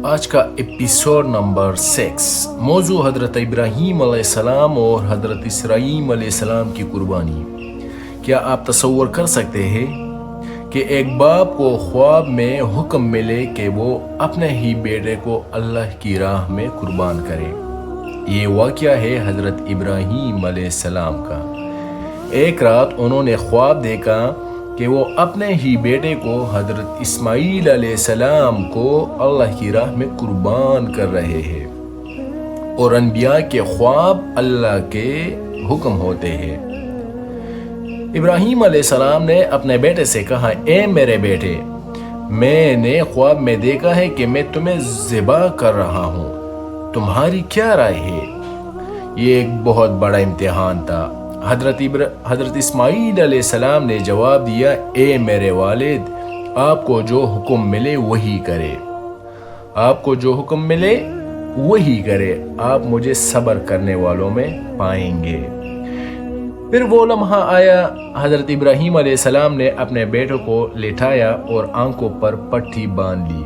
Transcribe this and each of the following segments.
آج کا episode number 6 موضوع حضرت ابراہیم علیہ السلام اور حضرت اسرائیل علیہ السلام کی قربانی۔ کیا آپ تصور کر سکتے ہیں کہ ایک باپ کو خواب میں حکم ملے کہ وہ اپنے ہی بیٹے کو اللہ کی راہ میں قربان کرے؟ یہ واقعہ ہے حضرت ابراہیم علیہ السلام کا۔ ایک رات انہوں نے خواب دیکھا کہ وہ اپنے ہی بیٹے کو حضرت اسماعیل علیہ السلام کو اللہ کی راہ میں قربان کر رہے ہیں، اور انبیاء کے خواب اللہ کے حکم ہوتے ہیں۔ ابراہیم علیہ السلام نے اپنے بیٹے سے کہا، اے میرے بیٹے، میں نے خواب میں دیکھا ہے کہ میں تمہیں ذبح کر رہا ہوں، تمہاری کیا رائے ہے؟ یہ ایک بہت بڑا امتحان تھا۔ حضرت اسماعیل علیہ السلام نے جواب دیا، اے میرے والد، آپ کو جو حکم ملے وہی کرے، آپ کو جو حکم ملے وہی کرے، آپ مجھے صبر کرنے والوں میں پائیں گے۔ پھر وہ لمحہ آیا، حضرت ابراہیم علیہ السلام نے اپنے بیٹے کو لٹایا اور آنکھوں پر پٹی باندھ لی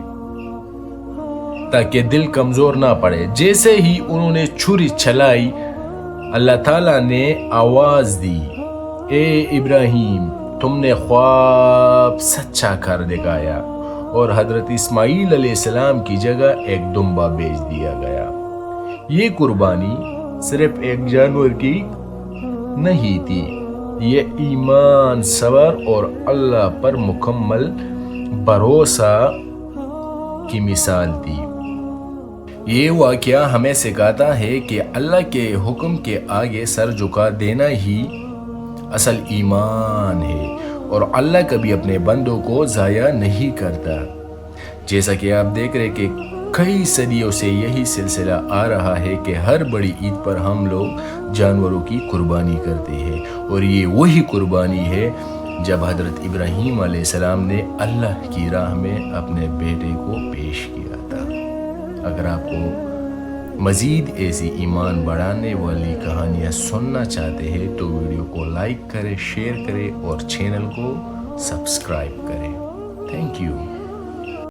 تاکہ دل کمزور نہ پڑے۔ جیسے ہی انہوں نے چھری چلائی، اللہ تعالیٰ نے آواز دی، اے ابراہیم، تم نے خواب سچا کر دکھایا، اور حضرت اسماعیل علیہ السلام کی جگہ ایک دمبا بیچ دیا گیا۔ یہ قربانی صرف ایک جانور کی نہیں تھی، یہ ایمان، صبر اور اللہ پر مکمل بھروسہ کی مثال تھی۔ یہ واقعہ ہمیں سکھاتا ہے کہ اللہ کے حکم کے آگے سر جھکا دینا ہی اصل ایمان ہے، اور اللہ کبھی اپنے بندوں کو ضائع نہیں کرتا۔ جیسا کہ آپ دیکھ رہے کہ کئی صدیوں سے یہی سلسلہ آ رہا ہے کہ ہر بڑی عید پر ہم لوگ جانوروں کی قربانی کرتے ہیں، اور یہ وہی قربانی ہے جب حضرت ابراہیم علیہ السلام نے اللہ کی راہ میں اپنے بیٹے کو پیش کیا تھا۔ اگر آپ کو مزید ایسی ایمان بڑھانے والی کہانیاں سننا چاہتے ہیں تو ویڈیو کو لائک کریں، شیئر کریں اور چینل کو سبسکرائب کریں۔ Thank you.